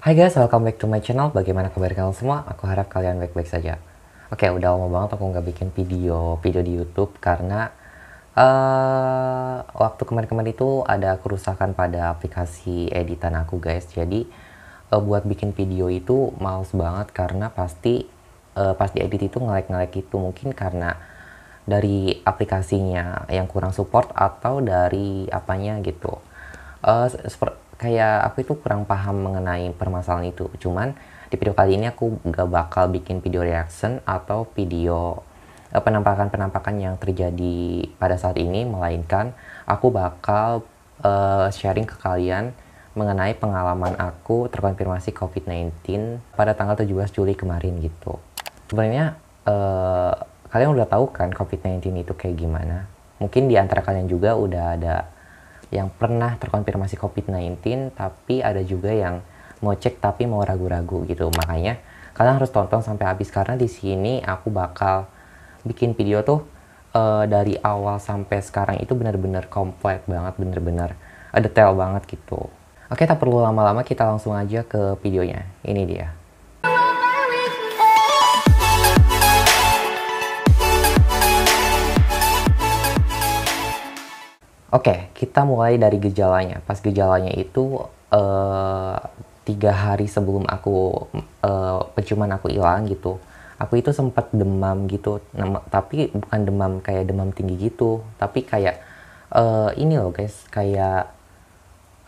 Hai guys, welcome back to my channel. Bagaimana kabar kalian semua? Aku harap kalian baik-baik saja. Oke, udah lama banget aku nggak bikin video di YouTube karena waktu kemarin-kemarin itu ada kerusakan pada aplikasi editan aku guys. Jadi buat bikin video itu males banget karena pasti pas diedit itu nge-lag itu, mungkin karena dari aplikasinya yang kurang support atau dari apanya gitu. Kayak aku itu kurang paham mengenai permasalahan itu. Cuman di video kali ini aku gak bakal bikin video reaction atau video penampakan-penampakan yang terjadi pada saat ini, melainkan aku bakal sharing ke kalian mengenai pengalaman aku terkonfirmasi COVID-19 pada tanggal 17 Juli kemarin gitu. Sebenarnya kalian udah tahu kan COVID-19 itu kayak gimana? Mungkin di antara kalian juga udah ada yang pernah terkonfirmasi COVID-19, tapi ada juga yang mau cek tapi mau ragu-ragu gitu. Makanya kalian harus tonton sampai habis karena di sini aku bakal bikin video tuh dari awal sampai sekarang itu benar-benar komplit banget, benar-benar detail banget gitu. Oke, tak perlu lama-lama, kita langsung aja ke videonya. Ini dia. Oke, kita mulai dari gejalanya. Pas gejalanya itu 3 hari sebelum aku penciuman aku hilang gitu, aku itu sempat demam gitu. Tapi bukan demam kayak demam tinggi gitu, tapi kayak ini loh guys, kayak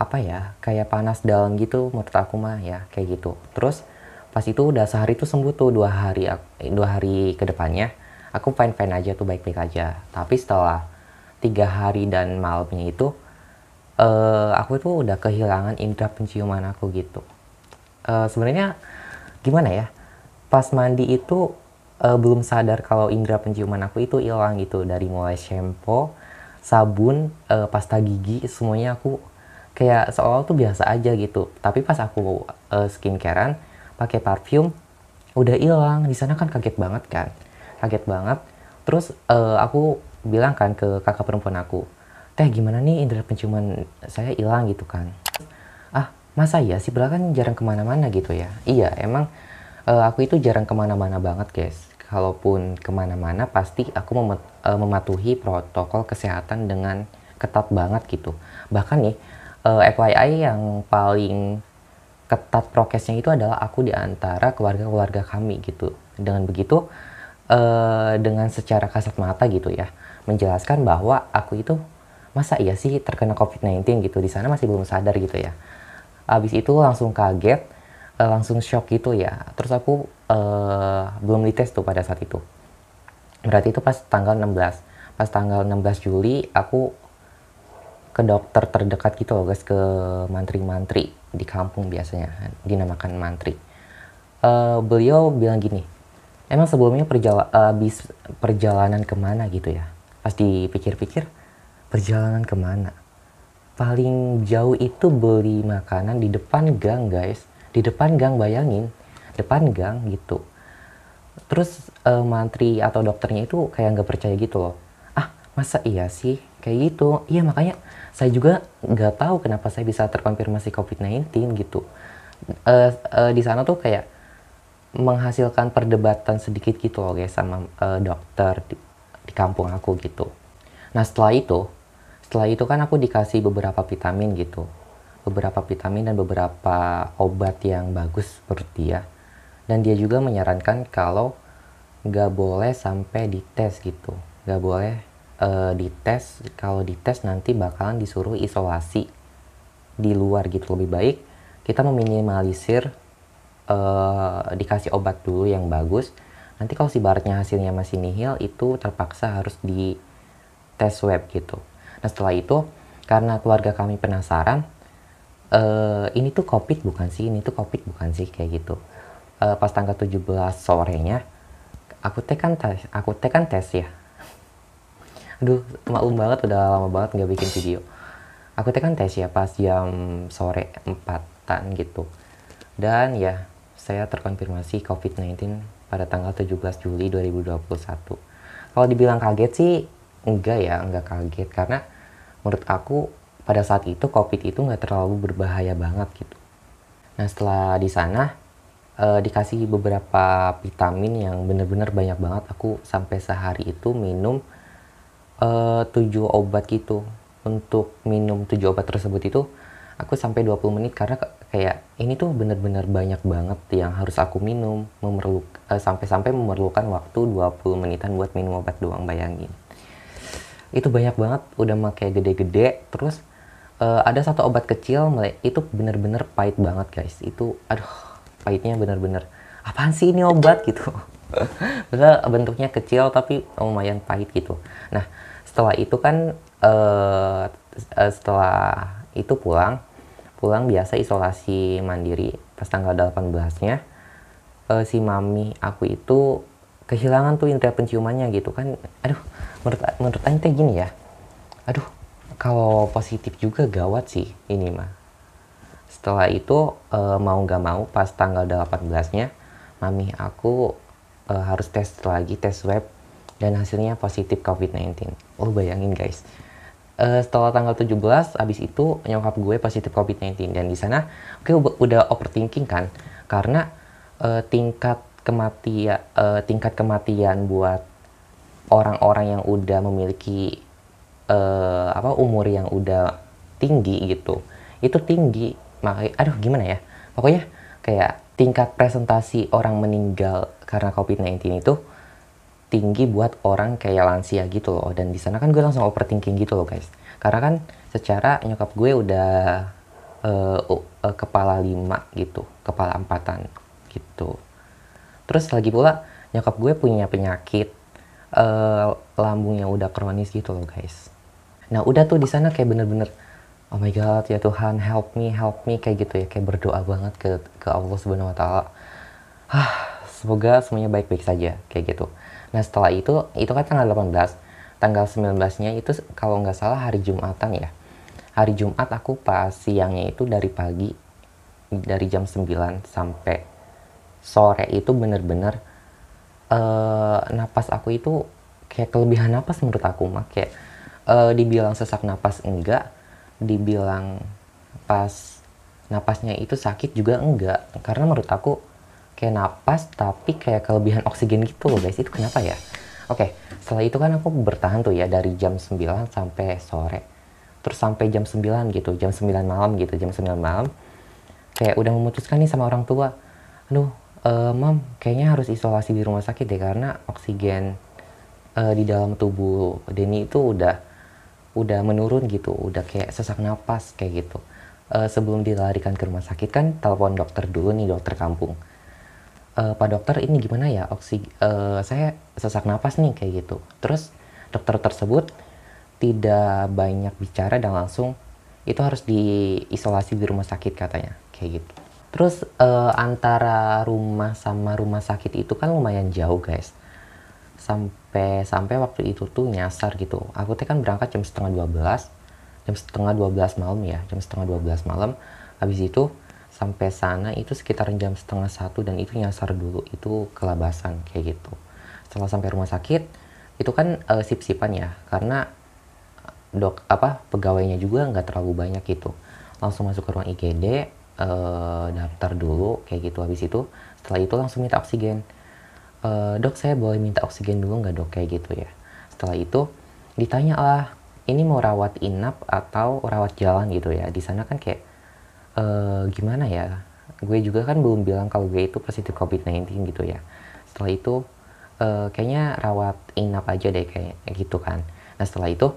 apa ya, kayak panas dalam gitu menurut aku mah ya, kayak gitu. Terus pas itu udah sehari tuh sembuh tuh, 2 hari ke depannya aku fine fine aja tuh, baik baik aja. Tapi setelah 3 hari dan malamnya itu aku tuh udah kehilangan indera penciuman aku gitu. Sebenarnya gimana ya, pas mandi itu belum sadar kalau indera penciuman aku itu hilang gitu. Dari mulai shampoo, sabun, pasta gigi, semuanya aku kayak seolah tuh biasa aja gitu. Tapi pas aku skincarean pakai parfum udah hilang. Di sana kan kaget banget kan, kaget banget. Terus aku bilang kan ke kakak perempuan aku, teh gimana nih indera penciuman saya hilang gitu kan. Ah, masa ya sih, Bella kan jarang kemana-mana gitu ya. Iya emang aku itu jarang kemana-mana banget guys. Kalaupun kemana-mana pasti aku mematuhi protokol kesehatan dengan ketat banget gitu. Bahkan nih FYI, yang paling ketat prokesnya itu adalah aku di antara keluarga-keluarga kami gitu. Dengan begitu dengan secara kasat mata gitu ya, menjelaskan bahwa aku itu masa iya sih terkena COVID-19 gitu. Di sana masih belum sadar gitu ya. Habis itu langsung kaget, langsung shock gitu ya. Terus aku belum dites tuh pada saat itu. Berarti itu pas tanggal 16. Pas tanggal 16 Juli aku ke dokter terdekat gitu loh guys, ke mantri-mantri di kampung, biasanya dinamakan mantri. Beliau bilang gini, emang sebelumnya perjalanan kemana gitu ya. Pas dipikir-pikir, perjalanan kemana? Paling jauh itu beli makanan di depan gang guys. Di depan gang, bayangin. Depan gang gitu. Terus mantri atau dokternya itu kayak nggak percaya gitu loh. Ah, masa iya sih? Kayak gitu. Iya, makanya saya juga nggak tahu kenapa saya bisa terkonfirmasi COVID-19 gitu. Di sana tuh kayak menghasilkan perdebatan sedikit gitu loh guys sama dokter di kampung aku gitu. Nah setelah itu kan aku dikasih beberapa vitamin gitu, beberapa vitamin dan beberapa obat yang bagus menurut dia. Dan dia juga menyarankan kalau nggak boleh sampai dites gitu, nggak boleh dites. Kalau dites nanti bakalan disuruh isolasi di luar gitu. Lebih baik kita meminimalisir dikasih obat dulu yang bagus. Nanti kalau si baratnya hasilnya masih nihil, itu terpaksa harus di tes swab gitu. Nah setelah itu, karena keluarga kami penasaran, ini tuh COVID bukan sih, ini tuh COVID bukan sih, kayak gitu. Pas tanggal 17 sorenya, aku teh kan tes ya. Aduh, maklum banget udah lama banget nggak bikin video. Aku teh kan tes ya pas jam sore 4-an gitu. Dan ya, saya terkonfirmasi COVID-19 pada tanggal 17 Juli 2021. Kalau dibilang kaget sih, enggak ya, enggak kaget. Karena menurut aku pada saat itu COVID itu nggak terlalu berbahaya banget gitu. Nah setelah di sana dikasih beberapa vitamin yang bener-bener banyak banget. Aku sampai sehari itu minum 7 obat gitu. Untuk minum 7 obat tersebut itu aku sampai 20 menit karena kayak ini tuh bener-bener banyak banget yang harus aku minum, sampai-sampai memerlukan waktu 20 menitan buat minum obat doang, bayangin. Itu banyak banget, udah pakai gede-gede. Terus ada satu obat kecil itu bener-bener pahit banget guys. Itu aduh, pahitnya bener-bener apaan sih ini obat gitu. Padahal bentuknya kecil tapi lumayan pahit gitu. Nah setelah itu kan setelah itu pulang biasa isolasi mandiri. Pas tanggal 18-nya si mami aku itu kehilangan tuh indera penciumannya gitu kan. Aduh, menurut Aing teh gini ya, aduh kalau positif juga gawat sih ini mah. Setelah itu mau nggak mau pas tanggal 18-nya mami aku harus tes lagi, tes swab, dan hasilnya positif COVID-19. Oh bayangin guys, setelah tanggal 17 abis itu nyokap gue positif COVID-19. Dan di sana oke, udah overthinking kan, karena tingkat kematian buat orang-orang yang udah memiliki umur yang udah tinggi gitu, itu tinggi. Makanya aduh gimana ya, pokoknya kayak tingkat presentasi orang meninggal karena COVID-19 itu tinggi buat orang kayak lansia gitu loh. Dan di sana kan gue langsung overthinking gitu loh guys, karena kan secara nyokap gue udah kepala 5 gitu, kepala 4-an gitu. Terus lagi pula nyokap gue punya penyakit lambung yang udah kronis gitu loh guys. Nah udah tuh di sana kayak bener-bener oh my god ya Tuhan, help me kayak gitu ya, kayak berdoa banget ke Allah Subhanahu Wa Taala. Semoga semuanya baik-baik saja kayak gitu. Nah setelah itu kan tanggal 18, tanggal 19-nya itu kalau nggak salah hari Jumatan ya. Hari Jumat aku pas siangnya itu dari pagi, dari jam 9 sampai sore itu bener-bener napas aku itu kayak kelebihan napas menurut aku mah. Kayak dibilang sesak napas enggak, dibilang pas napasnya itu sakit juga enggak, karena menurut aku kayak napas tapi kayak kelebihan oksigen gitu loh guys. Itu kenapa ya? Oke, setelah itu kan aku bertahan tuh ya dari jam 9 sampai sore. Terus sampai jam 9 gitu, jam 9 malam gitu, jam 9 malam kayak udah memutuskan nih sama orang tua. Aduh, mam, kayaknya harus isolasi di rumah sakit deh karena oksigen di dalam tubuh Denny itu udah menurun gitu, udah kayak sesak napas kayak gitu. Sebelum dilarikan ke rumah sakit kan telepon dokter dulu nih, dokter kampung. Pak dokter, ini gimana ya, saya sesak napas nih kayak gitu. Terus dokter tersebut tidak banyak bicara dan langsung itu harus diisolasi di rumah sakit katanya kayak gitu. Terus antara rumah sama rumah sakit itu kan lumayan jauh guys. Sampai waktu itu tuh nyasar gitu. Aku teh kan berangkat jam setengah 12, malam ya, jam setengah 12 malam. Habis itu sampai sana itu sekitar jam setengah 1 dan itu nyasar dulu itu ke Labasan kayak gitu. Setelah sampai rumah sakit itu kan sip-sipan ya, karena pegawainya juga nggak terlalu banyak gitu. Langsung masuk ke ruang IGD, daftar dulu kayak gitu. Habis itu setelah itu langsung minta oksigen. Dok, saya boleh minta oksigen dulu nggak dok, kayak gitu ya. Setelah itu ditanya lah, ini mau rawat inap atau rawat jalan gitu ya. Di sana kan kayak gimana ya, gue juga kan belum bilang kalau gue itu positif COVID-19 gitu ya. Setelah itu kayaknya rawat inap aja deh kayak gitu kan. Nah setelah itu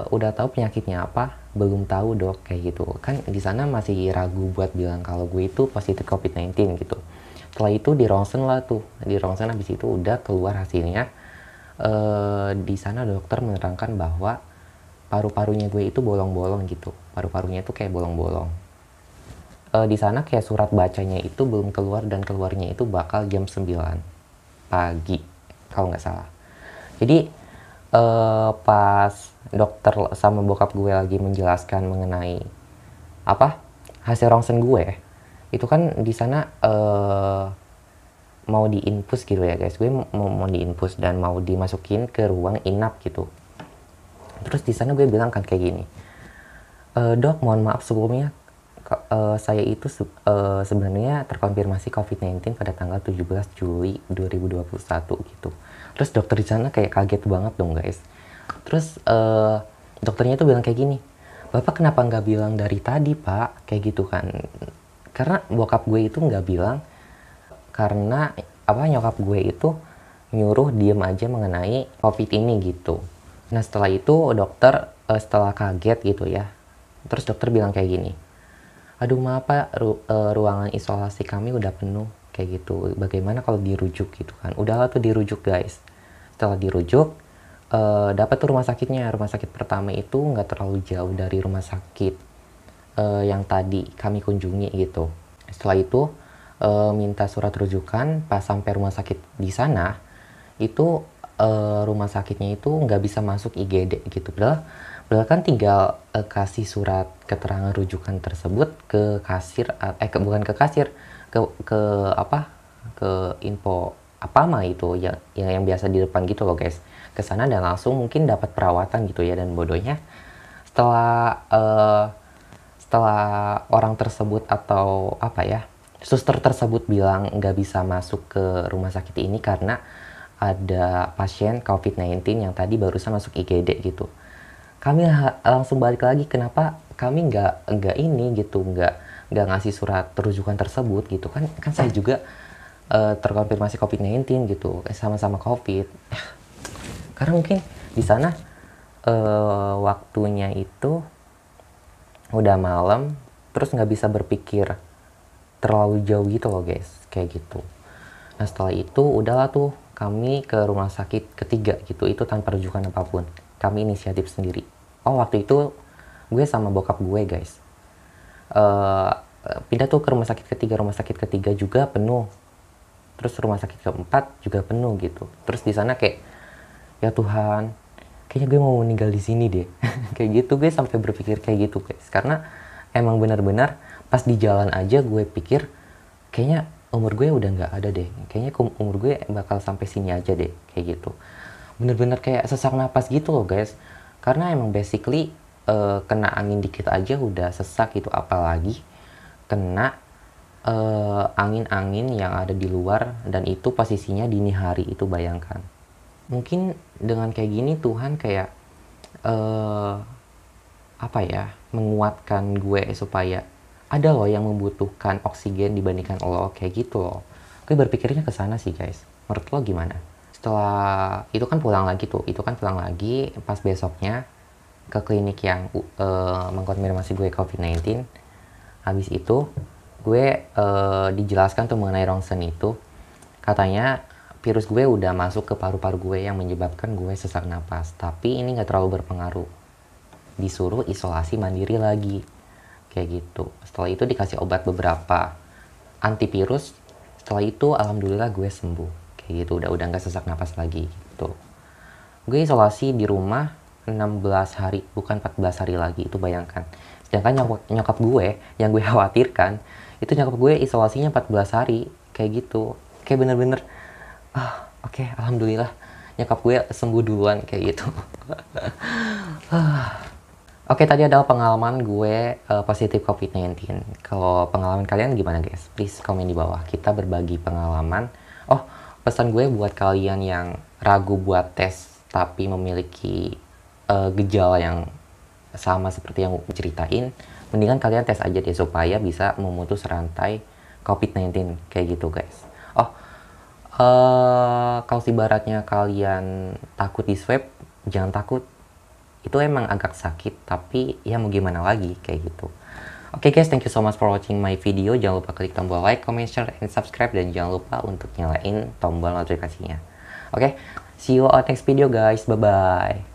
udah tahu penyakitnya apa? Belum tahu dok, kayak gitu kan. Di sana masih ragu buat bilang kalau gue itu positif COVID-19 gitu. Setelah itu di ronsen lah tuh, di ronsen habis itu udah keluar hasilnya. Di sana dokter menerangkan bahwa paru-parunya gue itu bolong-bolong gitu, paru-parunya itu kayak bolong-bolong. Di sana kayak surat bacanya itu belum keluar dan keluarnya itu bakal jam 9 pagi kalau nggak salah. Jadi pas dokter sama bokap gue lagi menjelaskan mengenai hasil ronsen gue, itu kan di sana mau diinfus gitu ya guys. Gue mau diinfus dan mau dimasukin ke ruang inap gitu. Terus di sana gue bilang kan kayak gini, dok mohon maaf sebelumnya saya itu sebenarnya terkonfirmasi COVID-19 pada tanggal 17 Juli 2021 gitu. Terus dokter di sana kayak kaget banget dong guys. Terus dokternya itu bilang kayak gini, "Bapak kenapa nggak bilang dari tadi Pak?" Kayak gitu kan. Karena bokap gue itu nggak bilang, karena nyokap gue itu nyuruh diem aja mengenai COVID ini gitu. Nah setelah itu dokter setelah kaget gitu ya, terus dokter bilang kayak gini, "Aduh maaf Pak, ruangan isolasi kami udah penuh," kayak gitu. "Bagaimana kalau dirujuk?" gitu kan. Udahlah tuh dirujuk guys. Setelah dirujuk, dapat tuh rumah sakitnya. Rumah sakit pertama itu nggak terlalu jauh dari rumah sakit yang tadi kami kunjungi gitu. Setelah itu minta surat rujukan. Pas sampai rumah sakit di sana itu rumah sakitnya itu nggak bisa masuk IGD gitu. Padahal kan tinggal kasih surat keterangan rujukan tersebut ke kasir, bukan ke kasir, ke info Apama itu yang biasa di depan gitu loh guys. Ke sana dan langsung mungkin dapat perawatan gitu ya. Dan bodohnya setelah orang tersebut atau suster tersebut bilang nggak bisa masuk ke rumah sakit ini karena ada pasien COVID-19 yang tadi barusan masuk IGD gitu. Kami langsung balik lagi, kenapa kami nggak ini gitu, nggak ngasih surat rujukan tersebut gitu kan saya juga terkonfirmasi COVID-19 gitu, sama-sama COVID. Karena mungkin di sana waktunya itu udah malam, terus nggak bisa berpikir terlalu jauh gitu loh guys, kayak gitu. Nah setelah itu udahlah tuh kami ke rumah sakit ketiga gitu, itu tanpa rujukan apapun. Kami inisiatif sendiri. Waktu itu gue sama bokap gue guys pindah tuh ke rumah sakit ketiga juga penuh. Terus rumah sakit keempat juga penuh gitu. Terus di sana kayak, ya Tuhan, kayaknya gue mau meninggal di sini deh. Kayak gitu, gue sampai berpikir kayak gitu guys. Karena emang benar-benar pas di jalan aja gue pikir kayaknya umur gue udah nggak ada deh. Kayaknya umur gue bakal sampai sini aja deh, kayak gitu. Bener-bener kayak sesak napas gitu loh guys. Karena emang basically kena angin dikit aja udah sesak gitu, apalagi kena angin-angin yang ada di luar, dan itu posisinya dini hari. Itu bayangkan. Mungkin dengan kayak gini Tuhan kayak menguatkan gue supaya ada loh yang membutuhkan oksigen dibandingkan lo, kayak gitu loh. Gue berpikirnya ke sana sih guys. Menurut lo gimana? Setelah itu kan pulang lagi pas besoknya ke klinik yang mengkonfirmasi gue COVID-19. Habis itu gue dijelaskan tuh mengenai ronsen itu. Katanya virus gue udah masuk ke paru-paru gue yang menyebabkan gue sesak napas. Tapi ini nggak terlalu berpengaruh. Disuruh isolasi mandiri lagi. Kayak gitu. Setelah itu dikasih obat beberapa antivirus. Setelah itu alhamdulillah gue sembuh. Kayak gitu, udah nggak sesak napas lagi gitu. Gue isolasi di rumah 16 hari, bukan 14 hari lagi. Itu bayangkan. Sedangkan nyokap gue yang gue khawatirkan, itu nyokap gue isolasinya 14 hari. Kayak gitu. Kayak bener-bener oke, alhamdulillah nyokap gue sembuh duluan, kayak gitu. Oke, tadi adalah pengalaman gue positif COVID-19. Kalau pengalaman kalian gimana guys? Please komen di bawah. Kita berbagi pengalaman. Pesan gue buat kalian yang ragu buat tes tapi memiliki gejala yang sama seperti yang gue ceritain, mendingan kalian tes aja deh supaya bisa memutus rantai COVID-19, kayak gitu guys. Kalau ibaratnya kalian takut di swab, jangan takut. Itu emang agak sakit, tapi ya mau gimana lagi, kayak gitu. Oke guys, thank you so much for watching my video. Jangan lupa klik tombol like, comment, share, and subscribe. Dan jangan lupa untuk nyalain tombol notifikasinya. Oke, see you on next video guys. Bye-bye.